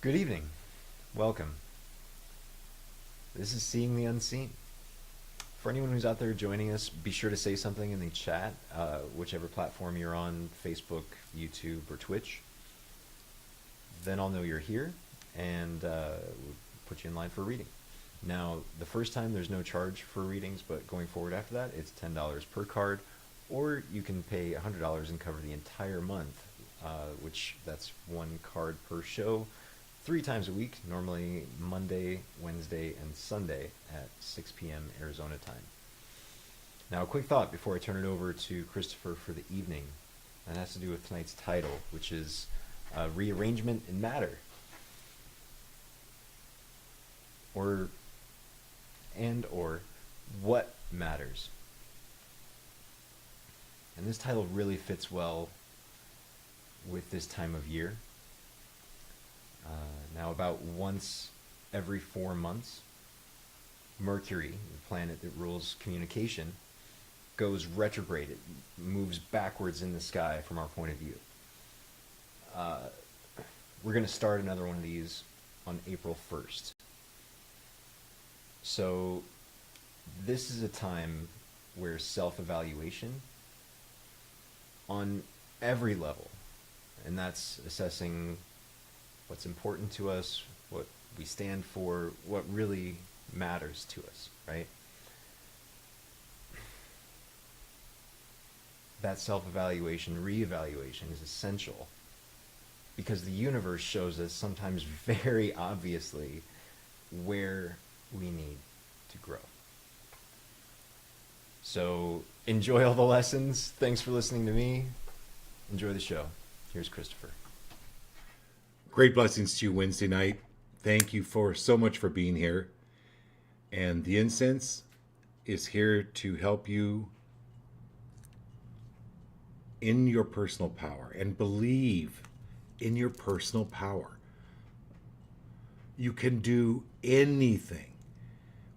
Good evening. Welcome. This is Seeing the Unseen. For anyone who's out there joining us, be sure to say something in the chat, whichever platform you're on, Facebook, YouTube, or Twitch. Then I'll know you're here, and we'll put you in line for a reading. Now, the first time there's no charge for readings, but going forward after that, it's $10 per card, or you can pay $100 and cover the entire month, which that's one card per show, 3 times a week, normally Monday, Wednesday, and Sunday at 6 p.m. Arizona time. Now, a quick thought before I turn it over to Christopher for the evening. That has to do with tonight's title, which is Rearrangement in Matter. Or what matters. And this title really fits well with this time of year. Now, about once every 4 months, Mercury, the planet that rules communication, goes retrograde. It moves backwards in the sky from our point of view. We're going to start another one of these on April 1st. So this is a time where self-evaluation on every level, and that's assessing what's important to us, what we stand for, what really matters to us, right? That self-evaluation, re-evaluation is essential because the universe shows us sometimes very obviously where we need to grow. So enjoy all the lessons. Thanks for listening to me. Enjoy the show. Here's Christopher. Great blessings to you Wednesday night. Thank you for so much for being here. And the incense is here to help you in your personal power and believe in your personal power. You can do anything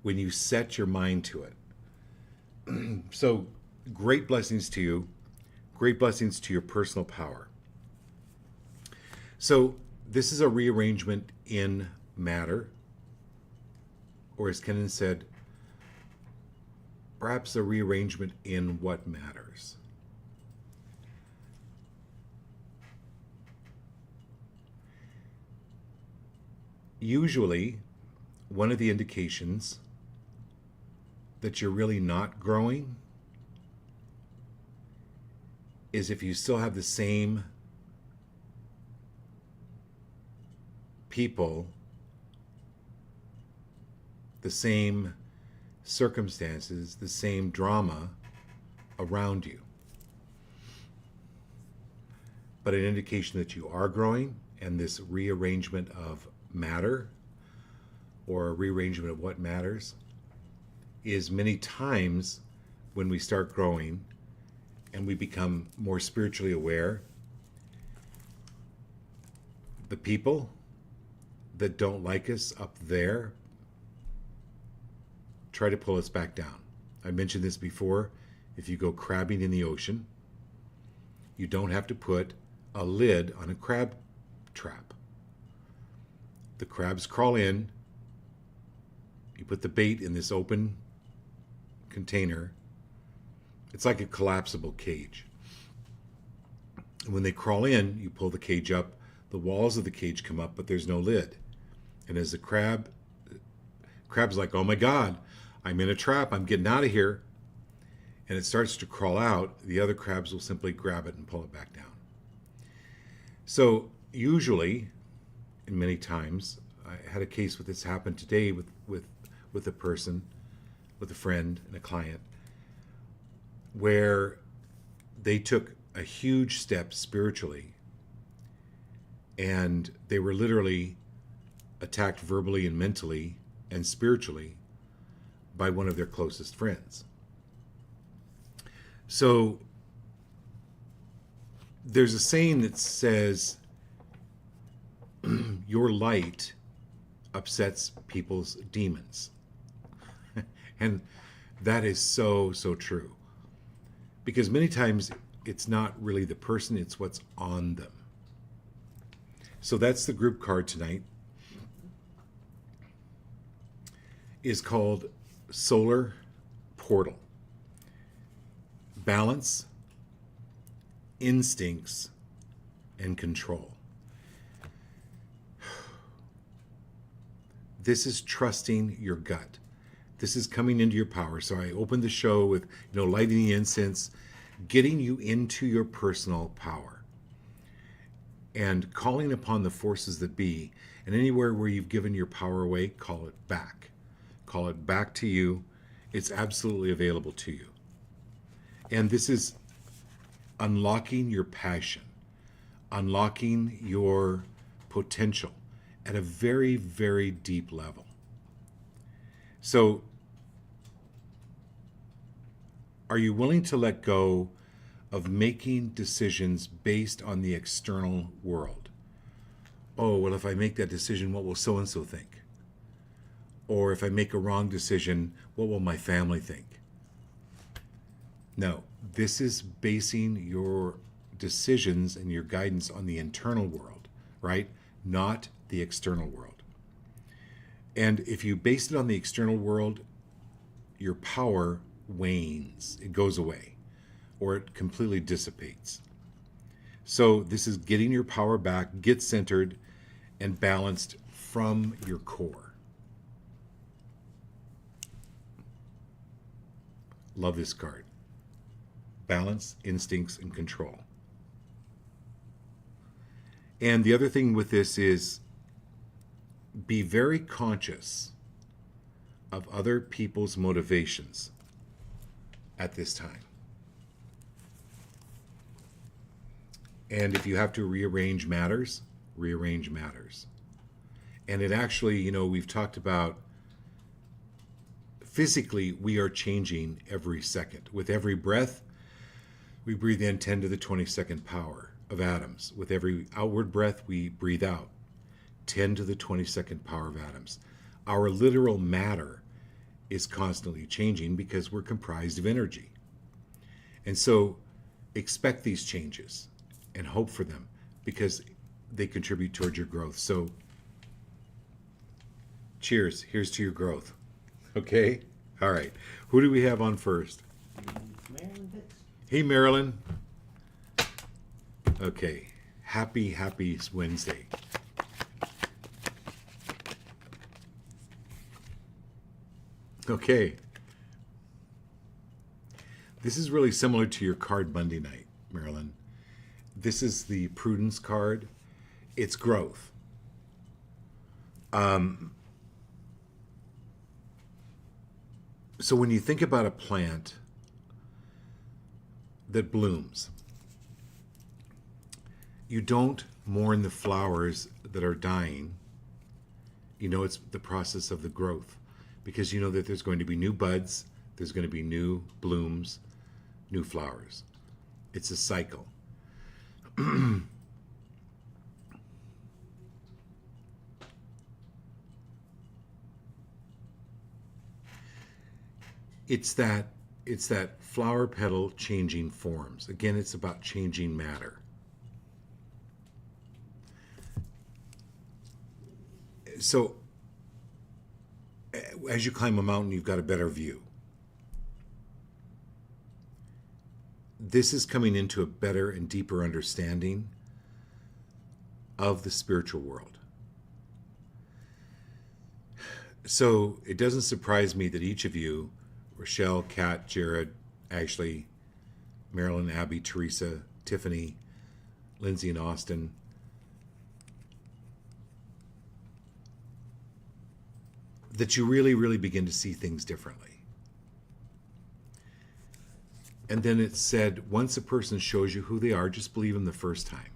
when you set your mind to it. So great blessings to you. Great blessings to your personal power. So this is a rearrangement in matter, or as Kenan said, perhaps a rearrangement in what matters. Usually, one of the indications that you're really not growing is if you still have the same people, the same circumstances, the same drama around you. But an indication that you are growing, and this rearrangement of matter, or a rearrangement of what matters, is many times when we start growing and we become more spiritually aware, the people that don't like us up there try to pull us back down. I mentioned this before. If you go crabbing in the ocean, you don't have to put a lid on a crab trap. The crabs crawl in, you put the bait in this open container. It's like a collapsible cage. And when they crawl in, you pull the cage up, the walls of the cage come up, but there's no lid. And as the crab's like, oh my God, I'm in a trap, I'm getting out of here. And it starts to crawl out, the other crabs will simply grab it and pull it back down. So usually, and many times, I had a case with this happen today with a person, with a friend and a client, where they took a huge step spiritually and they were literally attacked verbally and mentally and spiritually by one of their closest friends. So there's a saying that says, your light upsets people's demons. And that is so, so true. Because many times it's not really the person, it's what's on them. So that's the group card tonight. is called Solar Portal. Balance, instincts, and control. This is trusting your gut. This is coming into your power. So I opened the show with, lighting the incense, getting you into your personal power, and calling upon the forces that be. And anywhere where you've given your power away, call it back. Call it back to you. It's absolutely available to you. And this is unlocking your passion, unlocking your potential at a very, very deep level. So, are you willing to let go of making decisions based on the external world? Oh, well, if I make that decision, what will so-and-so think? Or if I make a wrong decision, what will my family think? No, this is basing your decisions and your guidance on the internal world, right? Not the external world. And if you base it on the external world, your power wanes, it goes away, or it completely dissipates. So this is getting your power back, get centered and balanced from your core. Love this card. Balance, instincts, and control. And the other thing with this is be very conscious of other people's motivations at this time. And if you have to rearrange matters, rearrange matters. And it actually, we've talked about physically we are changing every second. With every breath, we breathe in 10 to the 22nd power of atoms. With every outward breath, we breathe out 10 to the 22nd power of atoms. Our literal matter is constantly changing because we're comprised of energy. And so expect these changes and hope for them because they contribute towards your growth. So cheers. Here's to your growth. Okay? All right. Who do we have on first? Marilyn Hicks. Hey, Marilyn. Okay. Happy Wednesday. Okay. This is really similar to your card Monday night, Marilyn. This is the Prudence card. It's growth. So when you think about a plant that blooms, you don't mourn the flowers that are dying. It's the process of the growth because you know that there's going to be new buds, there's going to be new blooms, new flowers. It's a cycle. It's that flower petal changing forms. Again, it's about changing matter. So as you climb a mountain, you've got a better view. This is coming into a better and deeper understanding of the spiritual world. So it doesn't surprise me that each of you, Rochelle, Kat, Jared, Ashley, Marilyn, Abby, Teresa, Tiffany, Lindsay, and Austin, that you really, really begin to see things differently. And then it said, once a person shows you who they are, just believe them the first time.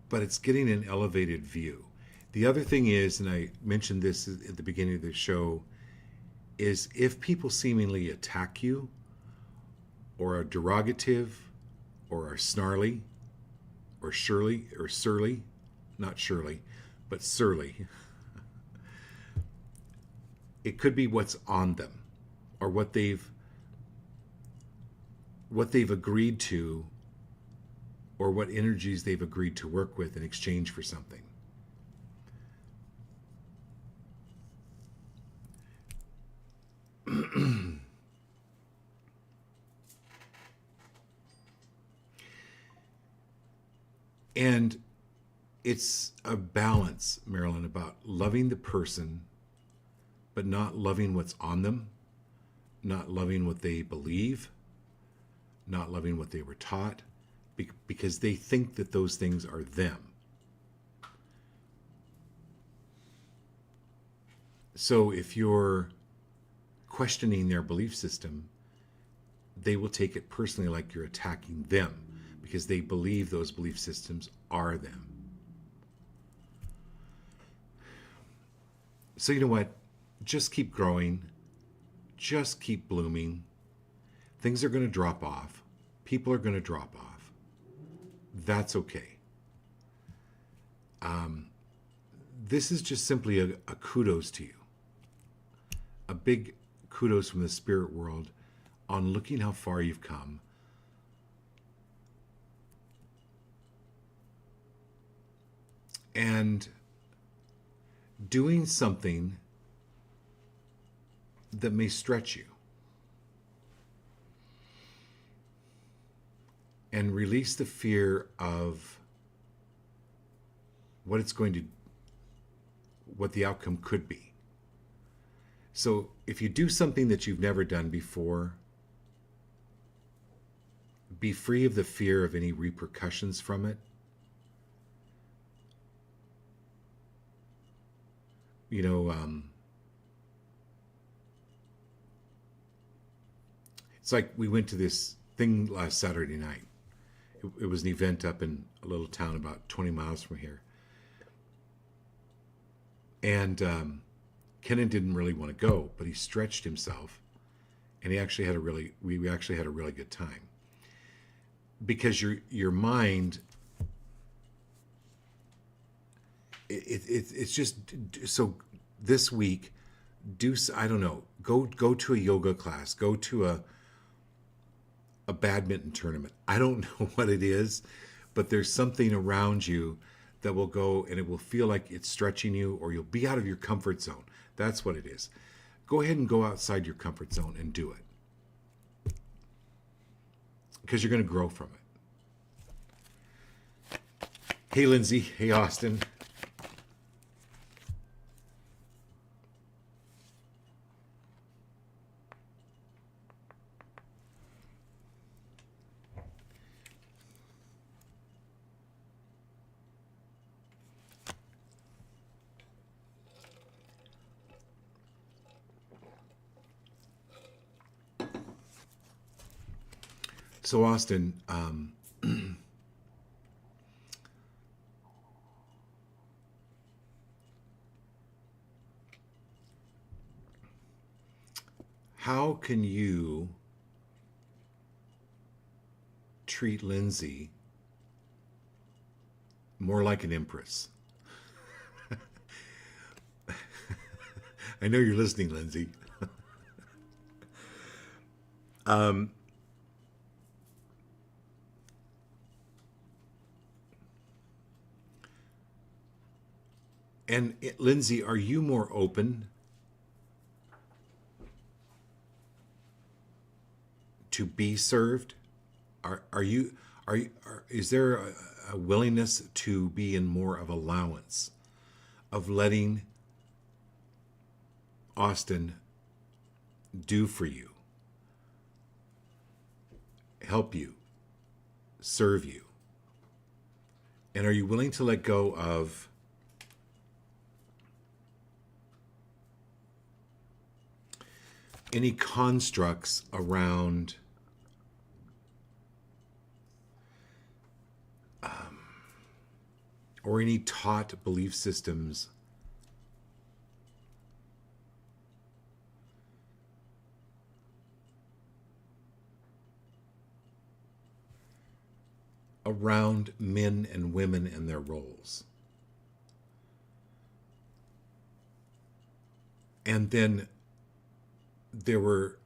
But it's getting an elevated view. The other thing is, and I mentioned this at the beginning of the show, is if people seemingly attack you, or are derogative, or are snarly, or surly, not Shirley, but surly, it could be what's on them, or what they've agreed to, or what energies they've agreed to work with in exchange for something. And it's a balance, Marilyn, about loving the person, but not loving what's on them, not loving what they believe, not loving what they were taught, because they think that those things are them. So if you're questioning their belief system, they will take it personally like you're attacking them because they believe those belief systems are them. So you know what? Just keep growing. Just keep blooming. Things are going to drop off. People are going to drop off. That's okay. This is just simply a kudos to you. A big kudos from the spirit world on looking how far you've come. And doing something that may stretch you. And release the fear of what the outcome could be. So if you do something that you've never done before, be free of the fear of any repercussions from it. You know, it's like we went to this thing last Saturday night. It was an event up in a little town about 20 miles from here. And Kenan didn't really want to go, but he stretched himself, and we actually had a really good time. Because your mind, it's just so. This week, I don't know, go to a yoga class, go to a badminton tournament. I don't know what it is, but there's something around you that will go and it will feel like it's stretching you, or you'll be out of your comfort zone. That's what it is. Go ahead and go outside your comfort zone and do it, because you're going to grow from it. Hey, Lindsay. Hey, Austin. So, Austin, how can you treat Lindsay more like an empress? I know you're listening, Lindsay. And Lindsay, are you more open to be served? Is there a willingness to be in more of allowance of letting Austin do for you, help you, serve you? And are you willing to let go of any constructs around or any taught belief systems around men and women and their roles? And then there were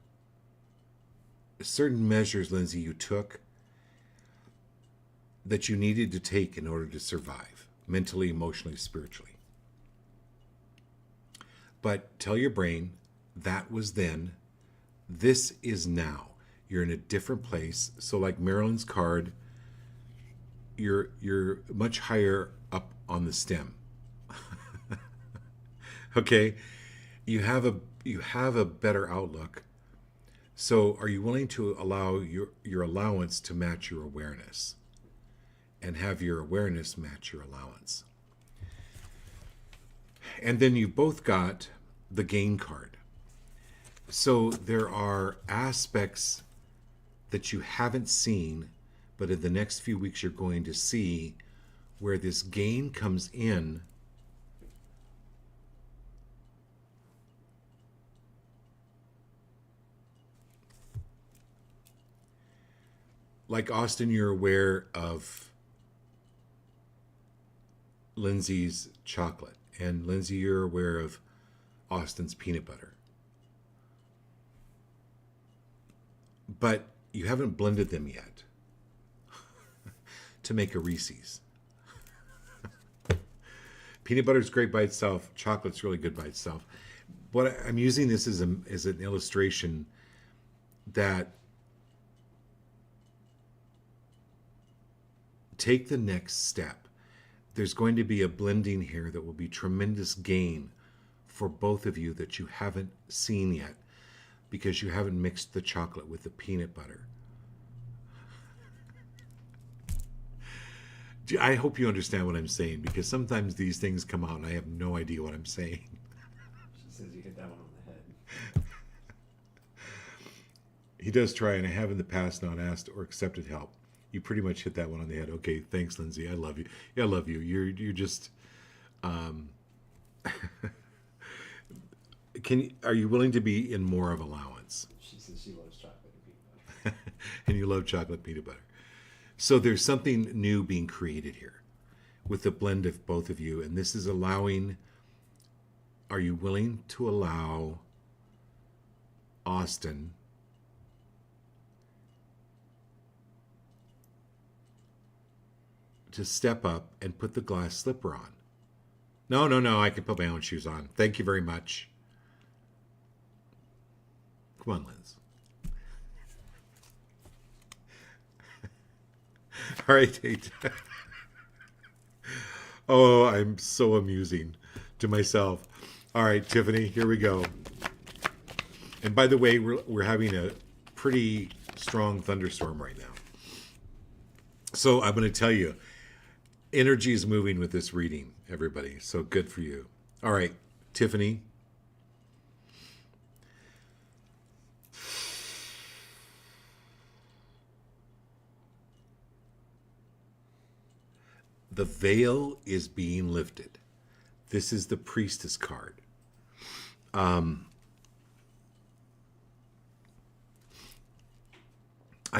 certain measures, Lindsay, you took that you needed to take in order to survive, mentally, emotionally, spiritually. But tell your brain, that was then, this is now. You're in a different place. So like Marilyn's card, you're much higher up on the stem. Okay, you have a better outlook. So are you willing to allow your allowance to match your awareness, and have your awareness match your allowance? And then you've both got the gain card. So there are aspects that you haven't seen, but in the next few weeks you're going to see, where this gain comes in like Austin. You're aware of Lindsay's chocolate, and Lindsay, you're aware of Austin's peanut butter. But you haven't blended them yet to make a Reese's. Peanut butter is great by itself. Chocolate's really good by itself. What I'm using this as an illustration that take the next step. There's going to be a blending here that will be tremendous gain for both of you that you haven't seen yet, because you haven't mixed the chocolate with the peanut butter. I hope you understand what I'm saying, because sometimes these things come out and I have no idea what I'm saying. She says you hit that one on the head. He does try, and I have in the past not asked or accepted help. You pretty much hit that one on the head. Okay, thanks, Lindsay. I love you. Yeah, I love you. You're just. Are you willing to be in more of allowance? She says she loves chocolate and peanut butter. And you love chocolate peanut butter. So there's something new being created here with the blend of both of you, and this is allowing. Are you willing to allow Austin to step up and put the glass slipper on? No, I can put my own shoes on. Thank you very much. Come on, Liz. All right, Tate. Oh, I'm so amusing to myself. All right, Tiffany, here we go. And by the way, we're having a pretty strong thunderstorm right now. So I'm going to tell you, energy is moving with this reading, everybody. So good for you. All right, Tiffany. The veil is being lifted. This is the priestess card. I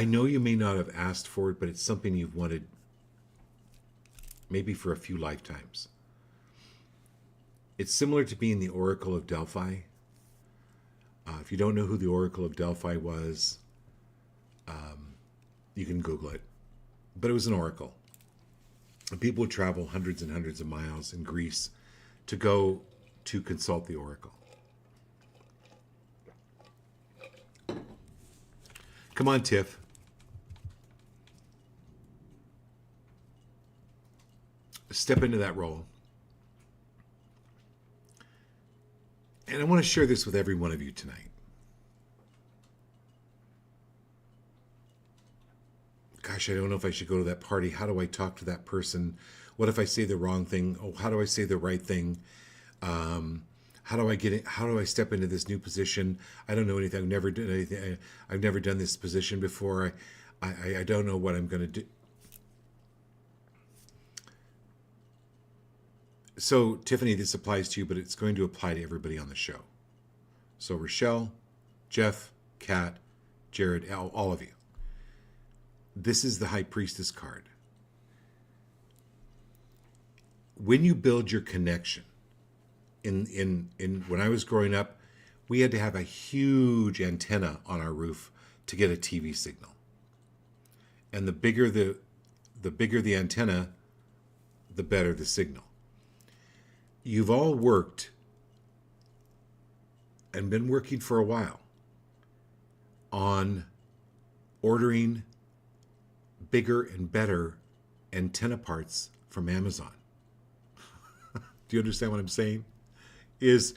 know you may not have asked for it, but it's something you've wanted maybe for a few lifetimes. It's similar to being the Oracle of Delphi. If you don't know who the Oracle of Delphi was, you can Google it. But it was an oracle. And people would travel hundreds and hundreds of miles in Greece to go to consult the oracle. Come on, Tiff. Step into that role. And I want to share this with every one of you tonight. Gosh, I don't know if I should go to that party. How do I talk to that person? What if I say the wrong thing? Oh, how do I say the right thing? How do I get it? How do I step into this new position? I don't know anything. I've never done anything. I've never done this position before. I don't know what I'm going to do. So, Tiffany, this applies to you, but it's going to apply to everybody on the show. So, Rochelle, Jeff, Kat, Jared, all of you. This is the High Priestess card. When you build your connection, in when I was growing up, we had to have a huge antenna on our roof to get a TV signal. And the bigger the antenna, the better the signal. You've all worked and been working for a while on ordering bigger and better antenna parts from Amazon. Do you understand what I'm saying? Is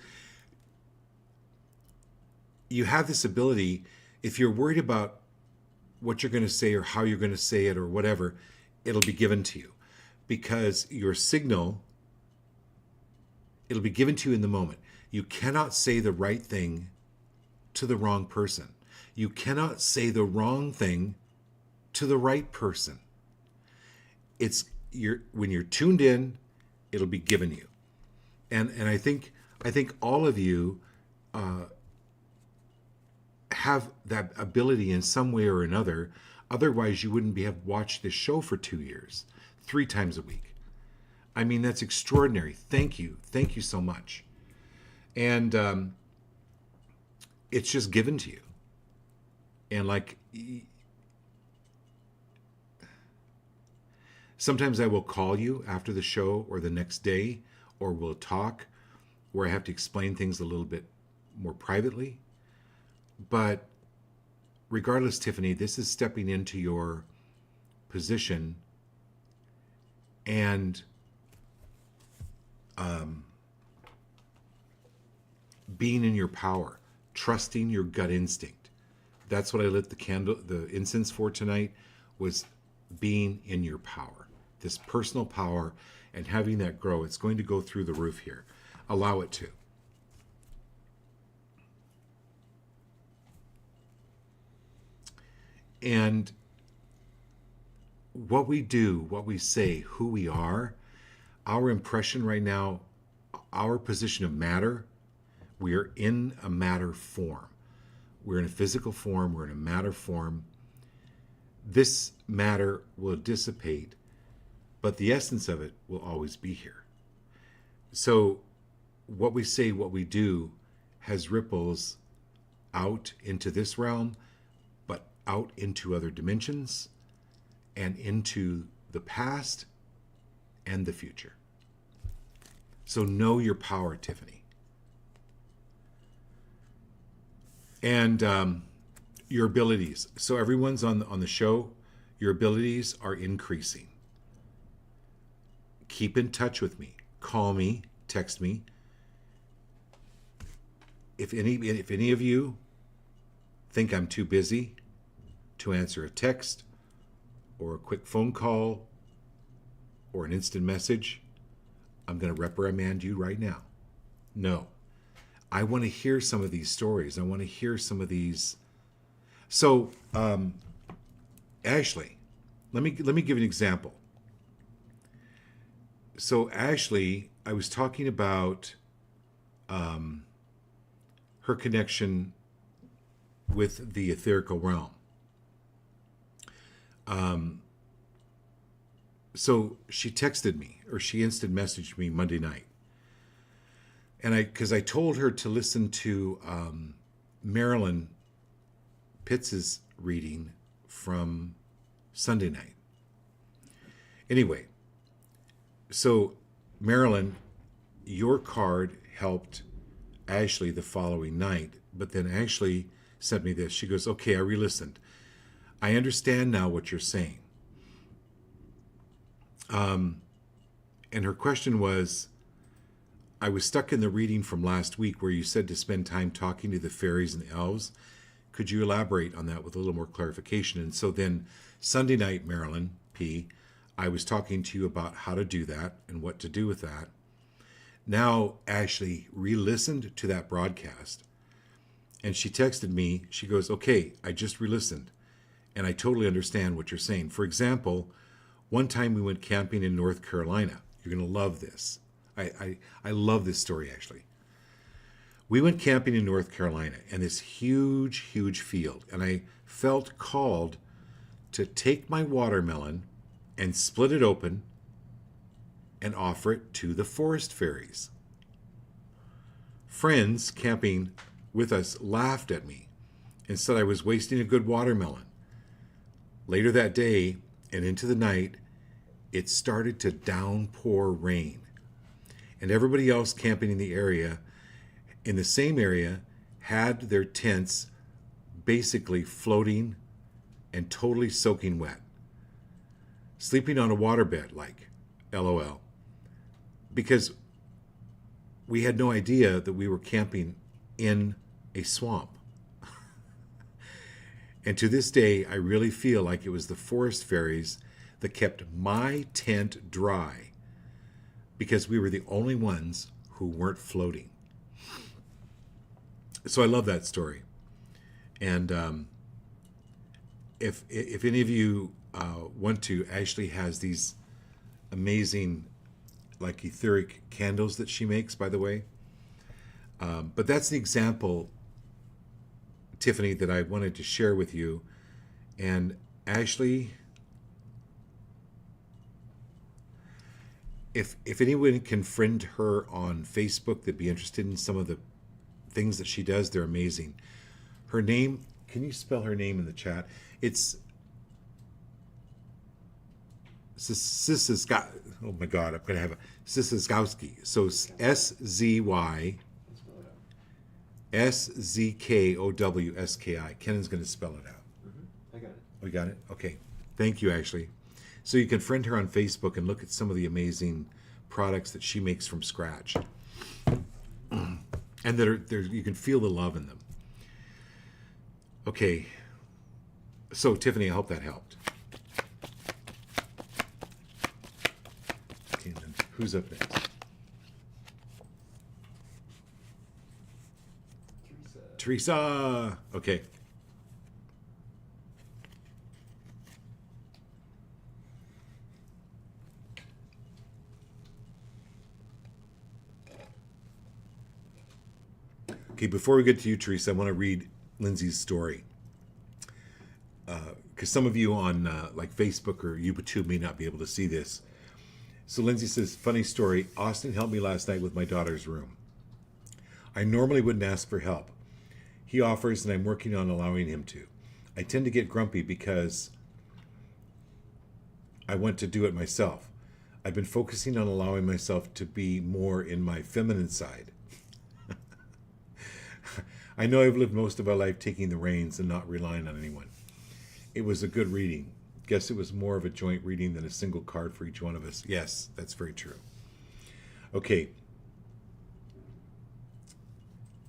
you have this ability, if you're worried about what you're going to say or how you're going to say it or whatever, it'll be given to you. Because your signal, it'll be given to you in the moment. You cannot say the right thing to the wrong person. You cannot say the wrong thing to the right person. When you're tuned in, it'll be given you. And I think all of you have that ability in some way or another. Otherwise, you wouldn't have watched this show for 2 years, 3 times a week. I mean, that's extraordinary. Thank you so much. And it's just given to you. And like, sometimes I will call you after the show or the next day, or we'll talk where I have to explain things a little bit more privately. But regardless, Tiffany, this is stepping into your position and being in your power, trusting your gut instinct. That's what I lit the incense for tonight, was being in your power, this personal power, and having that grow. It's going to go through the roof here. Allow it to. And what we do, what we say, who we are, our impression right now, our position of matter, we are in a matter form. We're in a physical form, we're in a matter form. This matter will dissipate, but the essence of it will always be here. So what we say, what we do, has ripples out into this realm, but out into other dimensions and into the past and the future. So know your power, Tiffany. And your abilities. So everyone's on the show, your abilities are increasing. Keep in touch with me. Call me, text me. If any of you think I'm too busy to answer a text or a quick phone call or an instant message, I'm going to reprimand you right now. No. I want to hear some of these stories. I want to hear some of these. So, Ashley, let me give you an example. So Ashley, I was talking about her connection with the etherical realm. So she texted me, or she instant messaged me Monday night. And because I told her to listen to Marilyn Pitts's reading from Sunday night. Anyway, so Marilyn, your card helped Ashley the following night, but then Ashley sent me this. She goes, okay, I re-listened. I understand now what you're saying. And her question was, I was stuck in the reading from last week where you said to spend time talking to the fairies and the elves. Could you elaborate on that with a little more clarification? And so then Sunday night, Marilyn P., I was talking to you about how to do that and what to do with that. Now Ashley re-listened to that broadcast and she texted me. She goes, okay, I just re-listened and I totally understand what you're saying. For example, one time we went camping in North Carolina. You're going to love this. I love this story, actually. We went camping in North Carolina in this huge, huge field, and I felt called to take my watermelon and split it open and offer it to the forest fairies. Friends camping with us laughed at me and said I was wasting a good watermelon. Later that day and into the night, it started to downpour rain. And everybody else camping in the same area, had their tents basically floating and totally soaking wet. Sleeping on a waterbed, like, LOL. Because we had no idea that we were camping in a swamp. And to this day, I really feel like it was the forest fairies that kept my tent dry because we were the only ones who weren't floating. So I love that story. And if any of you want to, Ashley has these amazing, like, etheric candles that she makes, by the way. But that's the example, Tiffany, that I wanted to share with you. And Ashley, if anyone can friend her on Facebook that'd be interested in some of the things that she does, they're amazing. Her name, can you spell her name in the chat? It's Sissiska. Oh my God, I'm gonna have a Sissiskowski. So SZY. SZKOWSKI. Kennan's going to spell it out. I got it. We got it? Okay. Thank you, Ashley. So you can friend her on Facebook and look at some of the amazing products that she makes from scratch. And that are there, you can feel the love in them. Okay. So, Tiffany, I hope that helped. Okay, then who's up next? Teresa. Okay. Okay, before we get to you, Teresa, I want to read Lindsay's story. Because some of you on like Facebook or YouTube may not be able to see this. So Lindsay says, funny story. Austin helped me last night with my daughter's room. I normally wouldn't ask for help. He offers, and I'm working on allowing him to. I tend to get grumpy because I want to do it myself. I've been focusing on allowing myself to be more in my feminine side. I know I've lived most of my life taking the reins and not relying on anyone. It was a good reading. Guess it was more of a joint reading than a single card for each one of us. Yes, that's very true. Okay.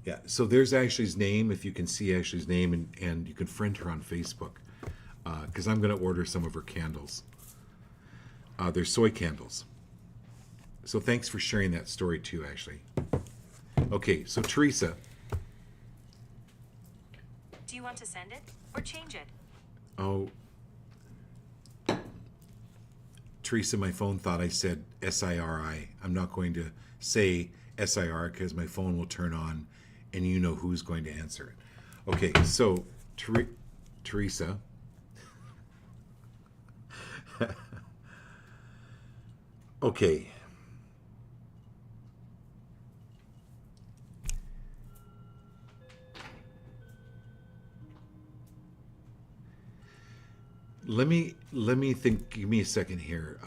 Yeah, so there's Ashley's name, if you can see Ashley's name, and you can friend her on Facebook, because I'm going to order some of her candles. They're soy candles. So thanks for sharing that story too, Ashley. Okay, so Teresa. Do you want to send it or change it? Oh, Teresa, my phone thought I said SIRI. I'm not going to say SIR because my phone will turn on and you know who's going to answer it. Okay, so Teresa. Okay. Let me think. Give me a second here.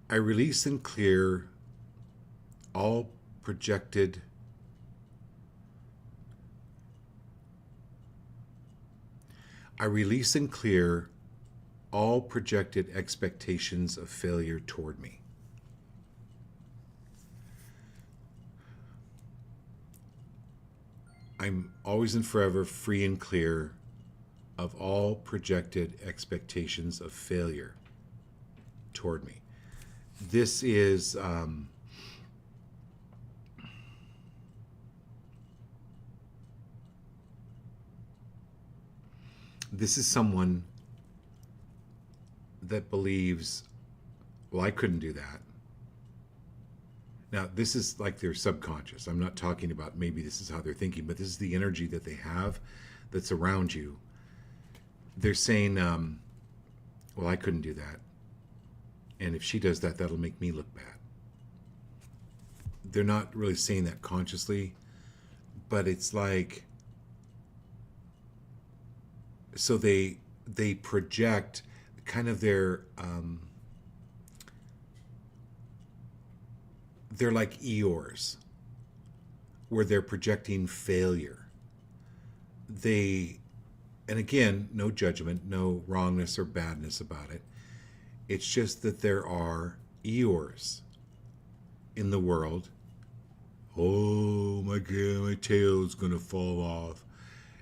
I release and clear all projected expectations of failure toward me. I'm always and forever free and clear of all projected expectations of failure toward me. This is someone that believes, well, I couldn't do that. Now, this is like their subconscious. I'm not talking about maybe this is how they're thinking, but this is the energy that they have that's around you. They're saying, well, I couldn't do that. And if she does that, that'll make me look bad. They're not really saying that consciously, but it's like, so they project kind of they're like Eeyores, where they're projecting failure. They, and again, no judgment, no wrongness or badness about it. It's just that there are Eeyores in the world. Oh my God, my tail's gonna fall off.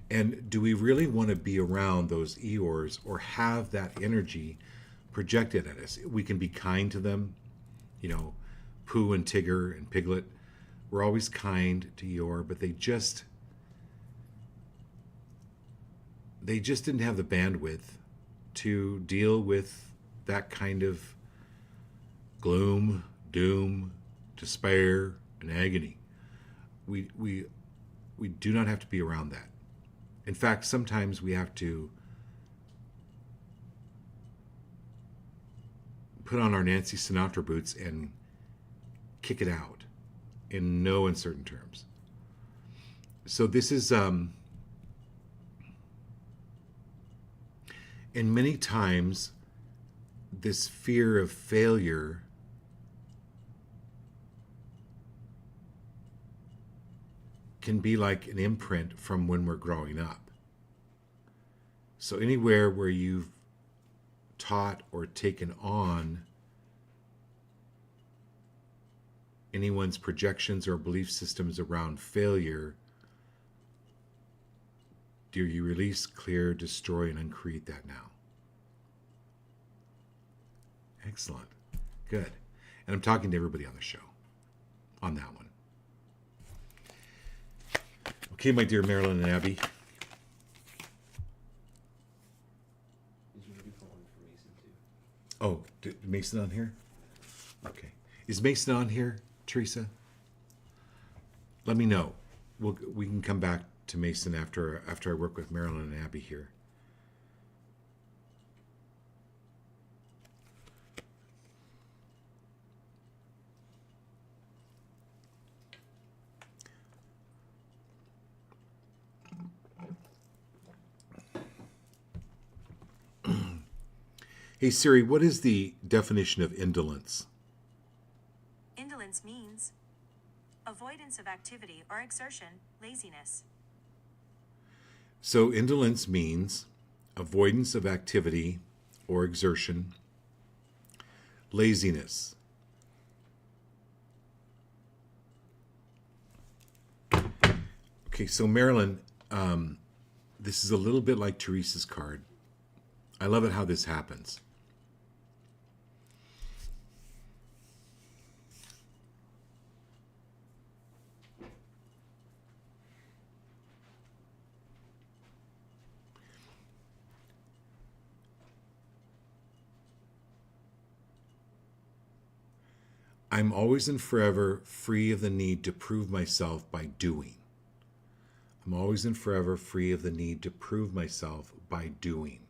And do we really want to be around those Eeyores or have that energy projected at us? We can be kind to them, you know, Pooh and Tigger and Piglet. We're always kind to Eeyore, but they just didn't have the bandwidth to deal with that kind of gloom, doom, despair, and agony. We do not have to be around that. In fact, sometimes we have to put on our Nancy Sinatra boots and kick it out in no uncertain terms. So this is, and many times this fear of failure can be like an imprint from when we're growing up. So anywhere where you've taught or taken on anyone's projections or belief systems around failure, do you release, clear, destroy, and uncreate that now? Excellent. Good. And I'm talking to everybody on the show on that one. Okay, my dear Marilyn and Abby. Did you maybe put one for Mason too? Oh, Mason on here? Okay. Is Mason on here, Teresa? Let me know. We can come back to Mason after I work with Marilyn and Abby here. Hey Siri, what is the definition of indolence? Indolence means avoidance of activity or exertion, laziness. So indolence means avoidance of activity or exertion, laziness. Okay, so Marilyn, this is a little bit like Teresa's card. I love it how this happens. I'm always and forever free of the need to prove myself by doing. I'm always and forever free of the need to prove myself by doing.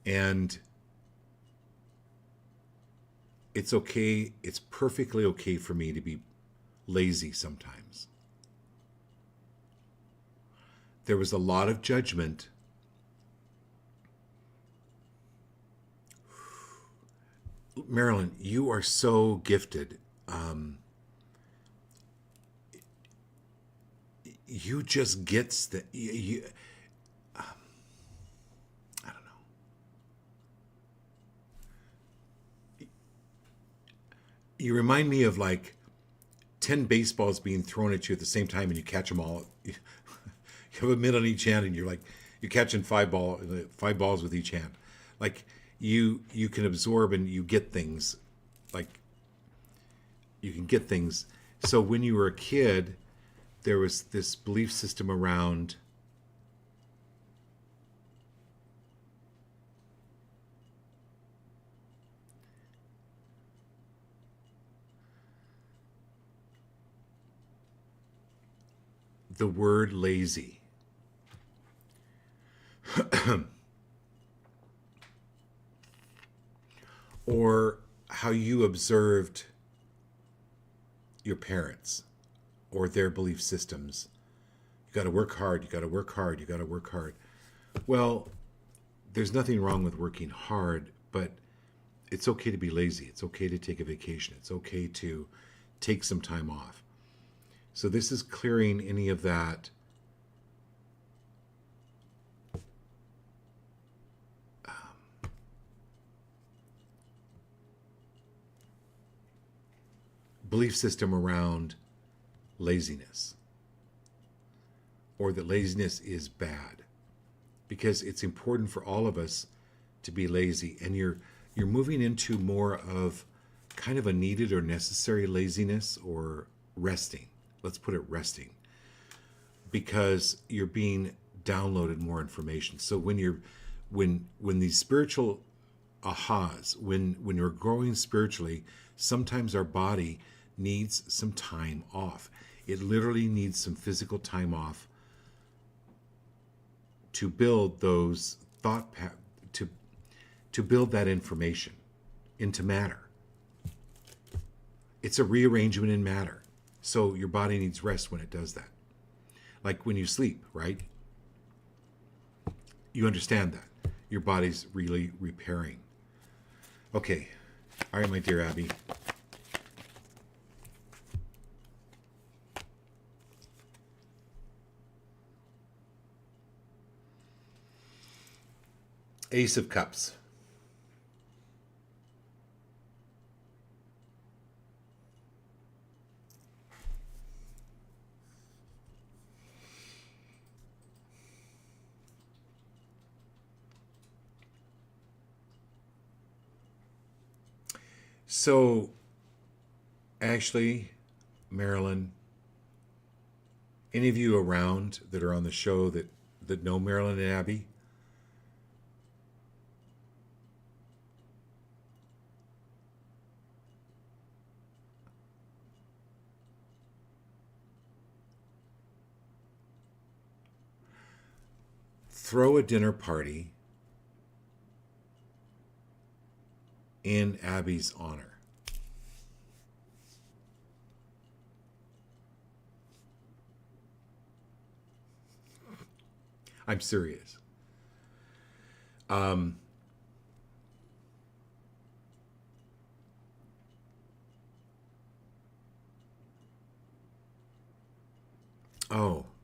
And it's okay, it's perfectly okay for me to be lazy sometimes. There was a lot of judgment. Marilyn, you are so gifted. You just gets the I don't know. You remind me of like 10 baseballs being thrown at you at the same time and you catch them all. You have a mitt on each hand and you're catching five balls with each hand. Like you can absorb and you get things. Like you can get things. So when you were a kid, there was this belief system around the word lazy. Or how you observed your parents or their belief systems. You got to work hard, you got to work hard, you got to work hard. Well, there's nothing wrong with working hard, but it's okay to be lazy. It's okay to take a vacation. It's okay to take some time off. So this is clearing any of that belief system around laziness, or that laziness is bad, because it's important for all of us to be lazy, and you're moving into more of kind of a needed or necessary laziness, or resting. Let's put it resting, because you're being downloaded more information. So when these spiritual ahas, when you're growing spiritually, sometimes our body needs some time off. It literally needs some physical time off to build those to build that information into matter. It's a rearrangement in matter. So your body needs rest when it does that. Like when you sleep, right? You understand that. Your body's really repairing. Okay. All right, my dear Abby. Ace of Cups. So, Ashley, Marilyn, any of you around that are on the show that know Marilyn and Abby? Throw a dinner party in Abby's honor. I'm serious. Oh,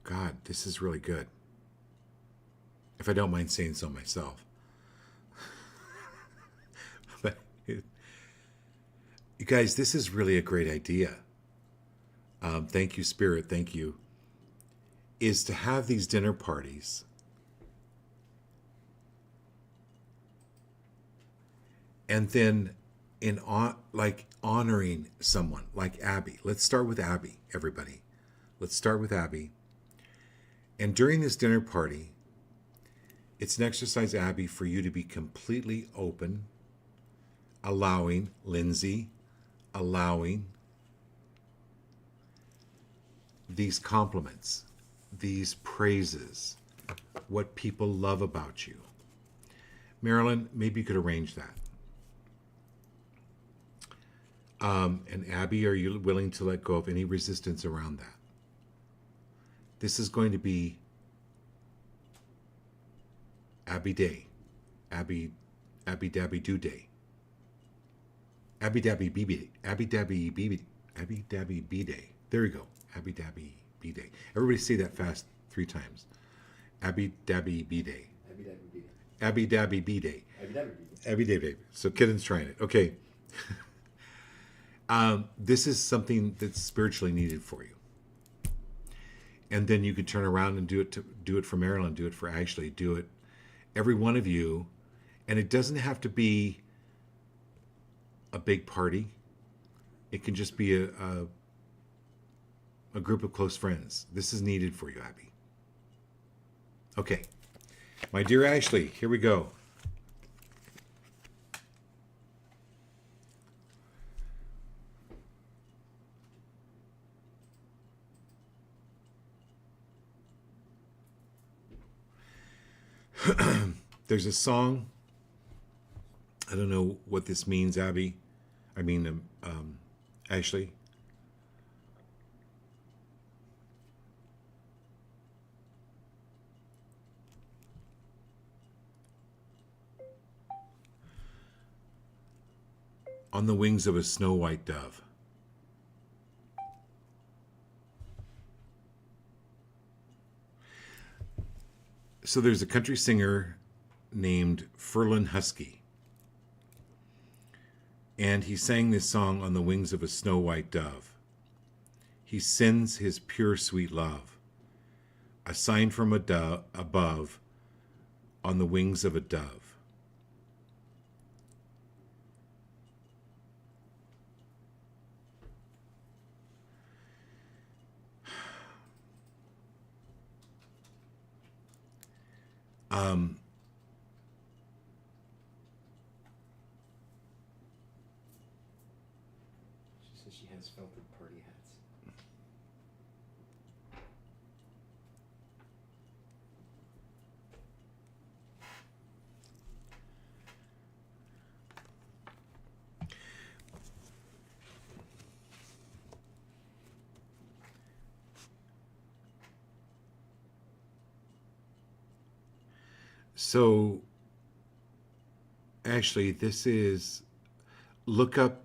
God, this is really good. If I don't mind saying so myself. But you guys, this is really a great idea. Thank you, Spirit. Thank you. Is to have these dinner parties and then honoring someone like Abby. Let's start with Abby, everybody. Let's start with Abby. And during this dinner party, it's an exercise, Abby, for you to be completely open, allowing Lindsay, allowing these compliments, these praises, what people love about you. Marilyn, maybe you could arrange that. And Abby, are you willing to let go of any resistance around that? This is going to be Abby Day. Abby Dabby Do Day. Abby Dabby B Day. Abby Dabby B Day. There we go. Abby Dabby B Day. Everybody say that fast 3 times. Abby Dabby B Day. Abby Dabby B Day. Abby Dabby. So Kitten's trying it. Okay. This is something that's spiritually needed for you. And then you could turn around and do it for Marilyn, do it for Ashley, do it every one of you. And it doesn't have to be a big party. It can just be a group of close friends. This is needed for you, Abby. Okay. My dear Ashley, here we go. There's a song. I don't know what this means, Abby. I mean, Ashley. on the wings of a snow white dove. So there's a country singer named Ferlin Husky, and he sang this song on the wings of a snow white dove. He sends his pure sweet love, a sign from above, on the wings of a dove. She says she has felted party hats. So, actually, this is, look up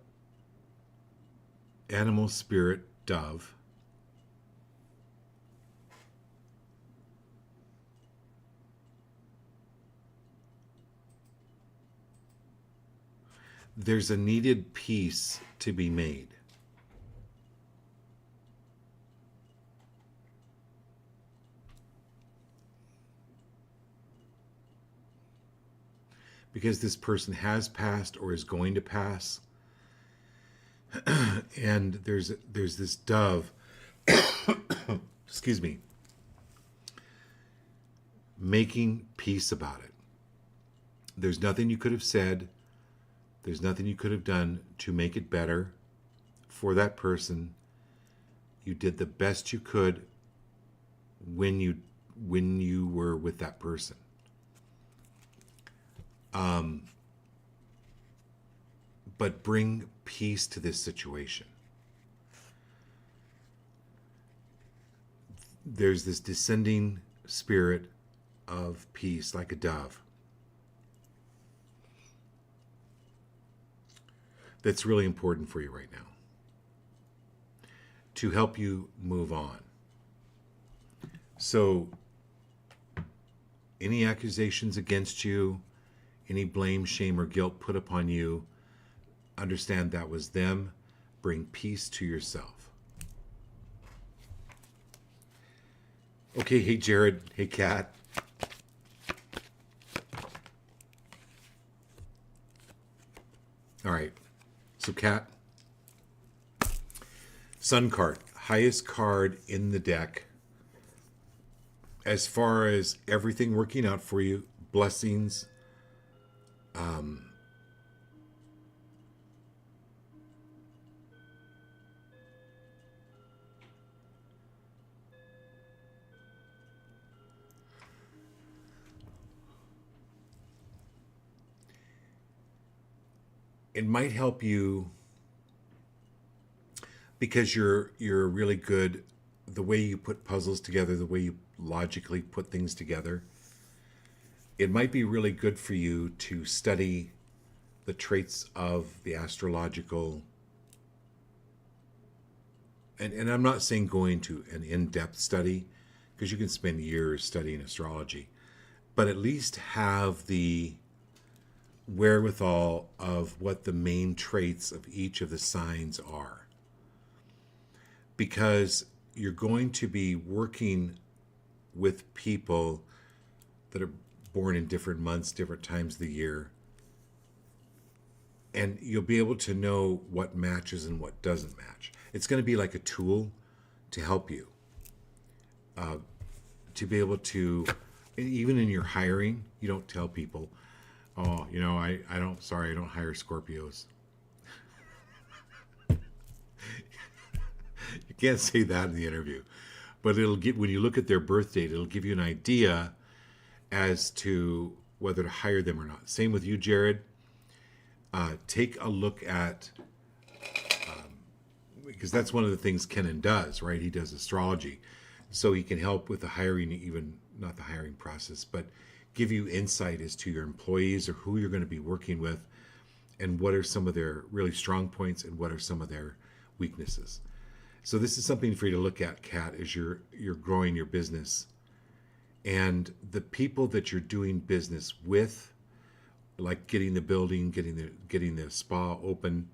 animal spirit dove. There's a needed piece to be made. Because this person has passed or is going to pass. And there's this dove, excuse me, making peace about it. There's nothing you could have said. There's nothing you could have done to make it better for that person. You did the best you could when you were with that person. But bring peace to this situation. There's this descending spirit of peace like a dove that's really important for you right now to help you move on. So any accusations against you, any blame, shame, or guilt put upon you, understand that was them. Bring peace to yourself. Okay, hey Jared, hey Kat. All right, so Kat, Sun card, highest card in the deck. As far as everything working out for you, blessings, it might help you because you're really good, the way you put puzzles together, the way you logically put things together. It might be really good for you to study the traits of the astrological, and I'm not saying go into an in-depth study, because you can spend years studying astrology, but at least have the wherewithal of what the main traits of each of the signs are. Because you're going to be working with people that are born in different months, different times of the year. And you'll be able to know what matches and what doesn't match. It's going to be like a tool to help you. To be able to, even in your hiring, you don't tell people, oh, I don't hire Scorpios. You can't say that in the interview. But when you look at their birth date, it'll give you an idea as to whether to hire them or not. Same with you, Jared. Take a look at, because that's one of the things Kenan does, right? He does astrology. So he can help with the hiring, even not the hiring process, but give you insight as to your employees or who you're going to be working with and what are some of their really strong points and what are some of their weaknesses. So this is something for you to look at, Kat, as you're growing your business. And the people that you're doing business with, like getting the building, getting the spa open,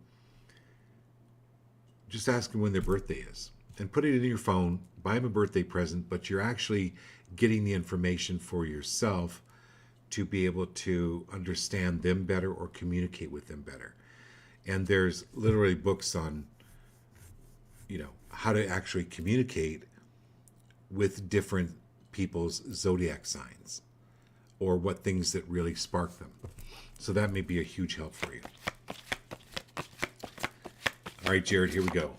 just ask them when their birthday is and put it in your phone. Buy them a birthday present, but you're actually getting the information for yourself to be able to understand them better or communicate with them better. And there's literally books on, how to actually communicate with different people's zodiac signs or what things that really spark them. So that may be a huge help for you. All right, Jared, here we go.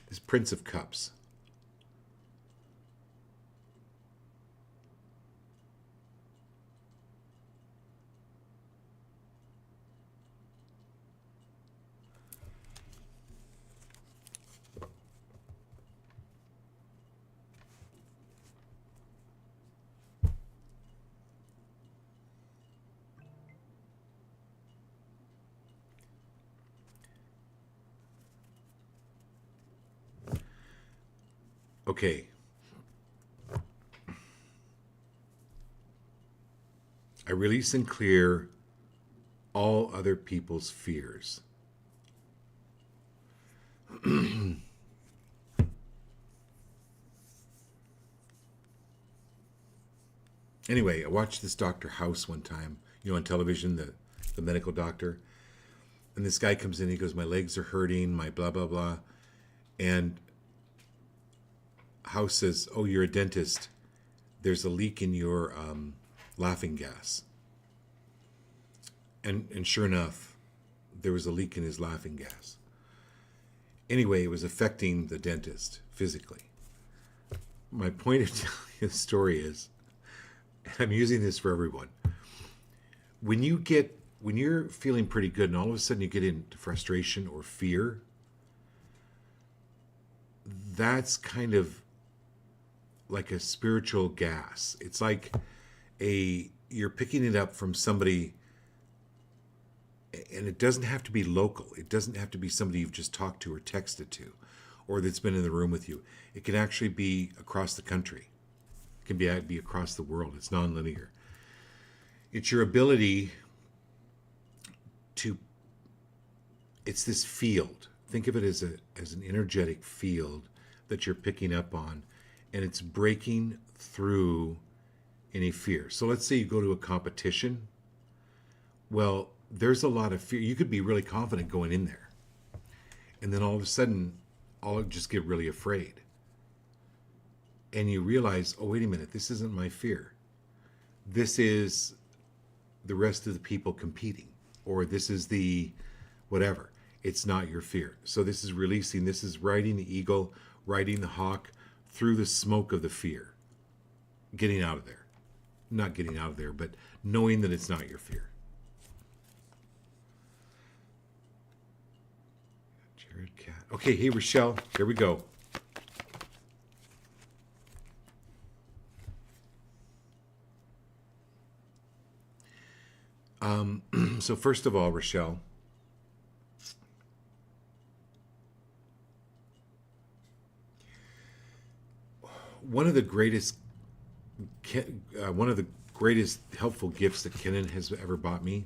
This Prince of Cups. Okay. I release and clear all other people's fears. Anyway, I watched this Dr. House one time, on television, the medical doctor. And this guy comes in, he goes, my legs are hurting, my blah, blah, blah. And House says, oh, you're a dentist. There's a leak in your laughing gas. And sure enough, there was a leak in his laughing gas. Anyway, it was affecting the dentist physically. My point of telling you the story is, and I'm using this for everyone, when you're feeling pretty good and all of a sudden you get into frustration or fear, that's kind of like a spiritual gas. It's like you're picking it up from somebody, and it doesn't have to be local. It doesn't have to be somebody you've just talked to or texted to or that's been in the room with you. It can actually be across the country. It can be across the world. It's nonlinear. It's your ability it's this field. Think of it as an energetic field that you're picking up on, and it's breaking through any fear. So let's say you go to a competition. Well, there's a lot of fear. You could be really confident going in there, and then all of a sudden, I'll just get really afraid. And you realize, oh, wait a minute, this isn't my fear. This is the rest of the people competing, or this is the whatever. It's not your fear. So this is releasing, this is riding the eagle, riding the hawk through the smoke of the fear. Getting out of there. Not getting out of there, but knowing that it's not your fear. Jared Cat. Okay, hey Rochelle, here we go. So first of all, Rochelle, one of the greatest helpful gifts that Kenan has ever bought me.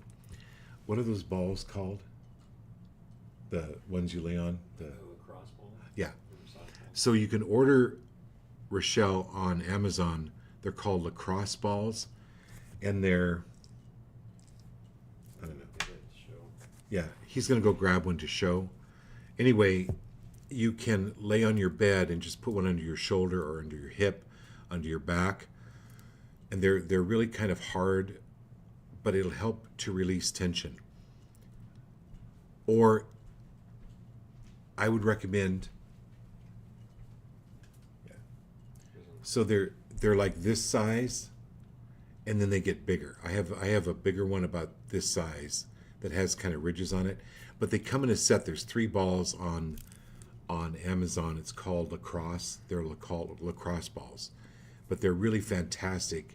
What are those balls called? The ones you lay on? The lacrosse ball? Yeah. So you can order, Rochelle, on Amazon. They're called lacrosse balls, and they're, I don't know. Yeah, he's going to go grab one to show. Anyway, you can lay on your bed and just put one under your shoulder or under your hip, under your back. And they're really kind of hard, but it'll help to release tension. Or I would recommend, so they're like this size, and then they get bigger. I have a bigger one about this size that has kind of ridges on it, but they come in a set. There's 3 balls on on Amazon. It's called lacrosse. They're called lacrosse balls, but they're really fantastic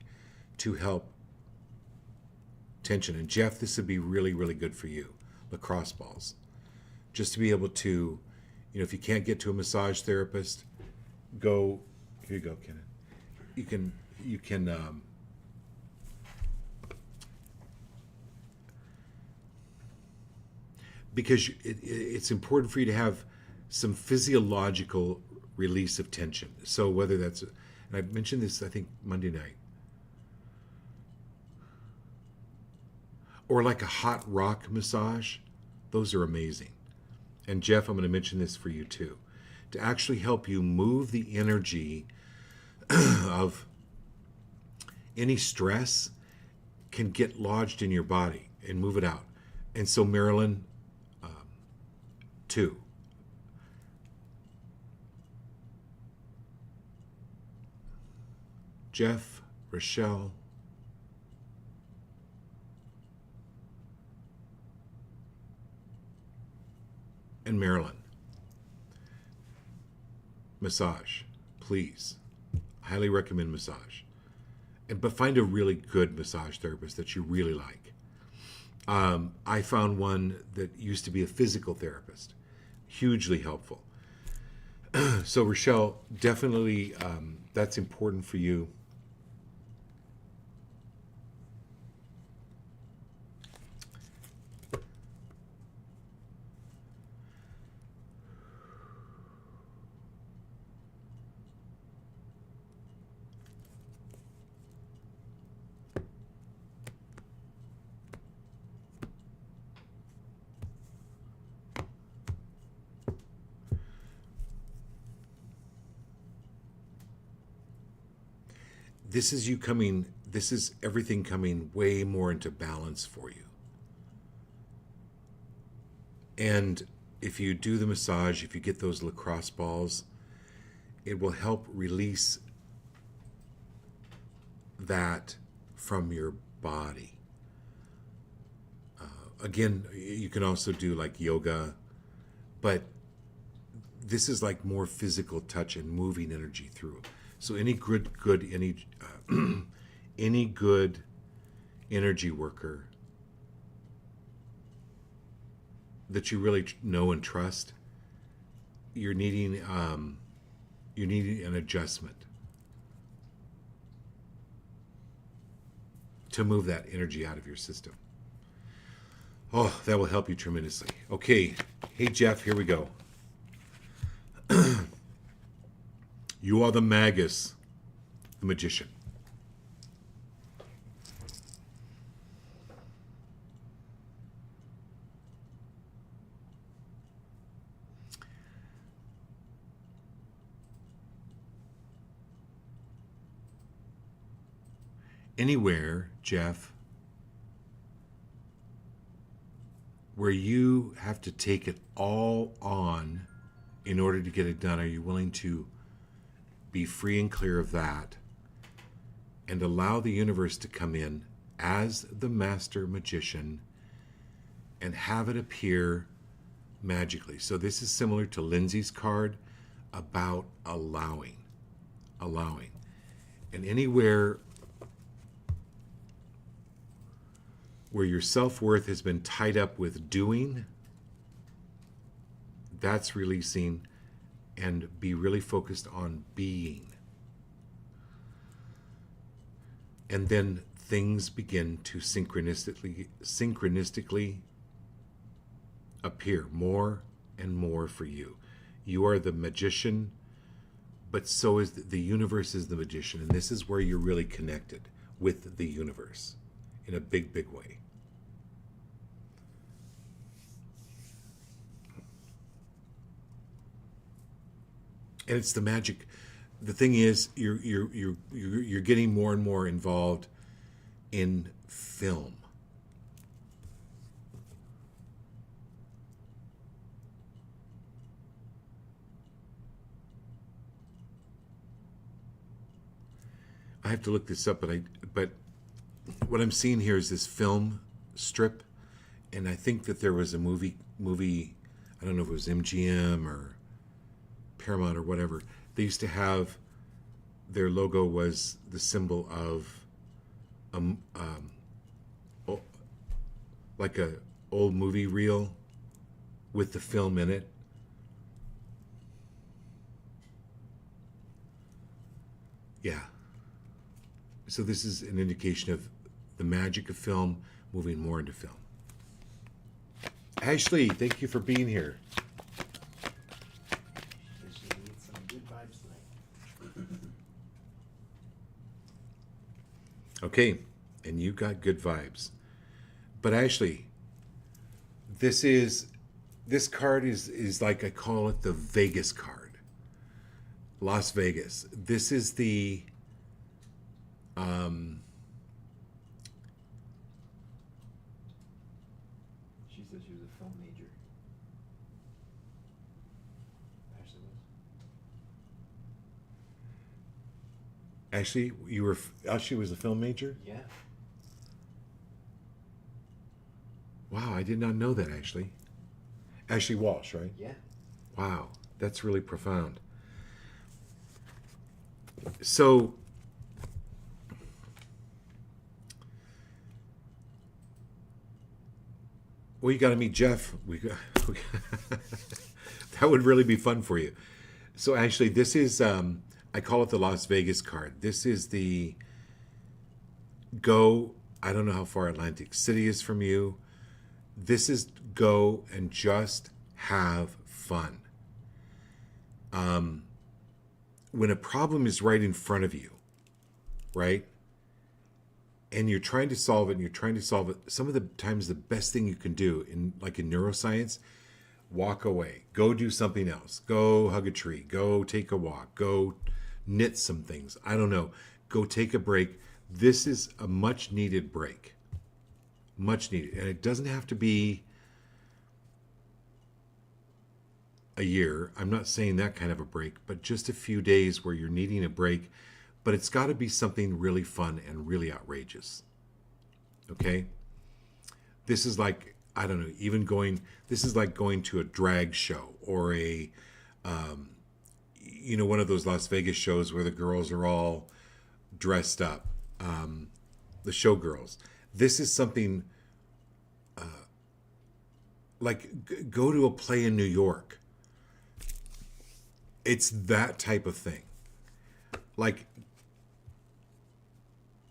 to help tension. And Jeff, this would be really, really good for you, lacrosse balls. Just to be able to, if you can't get to a massage therapist, go, here you go, Kenneth. You can, because it's important for you to have some physiological release of tension. So whether that's, and I mentioned this, I think, Monday night, or like a hot rock massage, those are amazing. And Jeff, I'm going to mention this for you too, to actually help you move the energy of any stress can get lodged in your body and move it out. And so Marilyn, too. Jeff, Rochelle, and Marilyn. Massage, please. I highly recommend massage. But find a really good massage therapist that you really like. I found one that used to be a physical therapist. Hugely helpful. So Rochelle, definitely that's important for you. This is everything coming way more into balance for you. And if you do the massage, if you get those lacrosse balls, it will help release that from your body. Again, you can also do like yoga, but this is like more physical touch and moving energy through. So any any good energy worker that you really know and trust, you're needing an adjustment to move that energy out of your system. Oh, that will help you tremendously. Okay, hey Jeff, here we go. You are the magus, the magician. Anywhere, Jeff, where you have to take it all on in order to get it done, are you willing to be free and clear of that and allow the universe to come in as the master magician and have it appear magically? So this is similar to Lindsay's card about allowing. And anywhere where your self-worth has been tied up with doing, that's releasing, and be really focused on being. And then things begin to synchronistically appear more and more for you. You are the magician, but so is the universe is the magician. And this is where you're really connected with the universe in a big, big way. And it's the magic. The thing is, you're getting more and more involved in film. I have to look this up, but what I'm seeing here is this film strip, and I think that there was a movie. I don't know if it was MGM or Paramount or whatever, they used to have their logo was the symbol of like a old movie reel with the film in it. Yeah. So this is an indication of the magic of film moving more into film. Ashley, thank you for being here. Does she need some good vibes tonight? Okay, and you got good vibes. But Ashley, this card is like, I call it the Vegas card. Las Vegas. This is the She said she was a film major. Ashley was. Ashley was a film major? Yeah. Wow, I did not know that, Ashley. Ashley Walsh, right? Yeah. Wow, that's really profound. So, well, you got to meet Jeff. That would really be fun for you. So, actually, this is, I call it the Las Vegas card. This is the go, I don't know how far Atlantic City is from you. This is go and just have fun. When a problem is right in front of you, right? And you're trying to solve it, some of the times the best thing you can do in neuroscience, walk away, go do something else, go hug a tree, go take a walk, go knit some things. I don't know. Go take a break. This is a much needed break. Much needed. And it doesn't have to be a year. I'm not saying that kind of a break, but just a few days where you're needing a break. But it's got to be something really fun and really outrageous. Okay? This is like, I don't know, this is like going to a drag show or a, one of those Las Vegas shows where the girls are all dressed up. The showgirls. This is something like go to a play in New York. It's that type of thing. Like,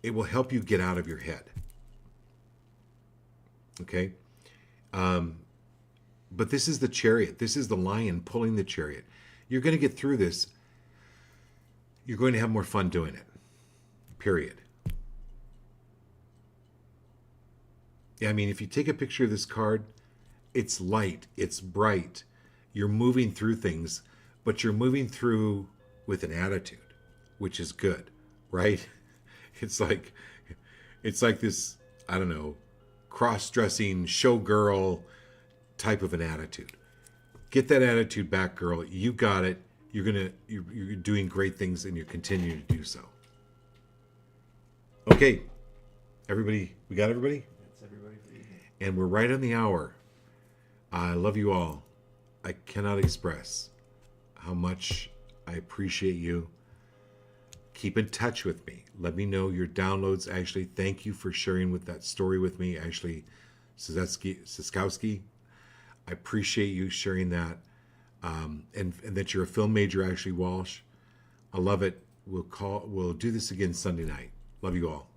it will help you get out of your head. Okay? But this is the chariot. This is the lion pulling the chariot. You're going to get through this. You're going to have more fun doing it. Period. Yeah, I mean, if you take a picture of this card, it's light, it's bright. You're moving through things, but you're moving through with an attitude, which is good, right? It's like this, I don't know, cross-dressing showgirl type of an attitude. Get that attitude back, girl. You got it. You're doing great things, and you're continuing to do so. Okay, everybody, we got everybody? That's everybody for the evening. And we're right on the hour. I love you all. I cannot express how much I appreciate you. Keep in touch with me. Let me know your downloads. Ashley, thank you for sharing with that story with me. Ashley Siskowski. I appreciate you sharing that. And that you're a film major, Ashley Walsh. I love it. We'll do this again Sunday night. Love you all.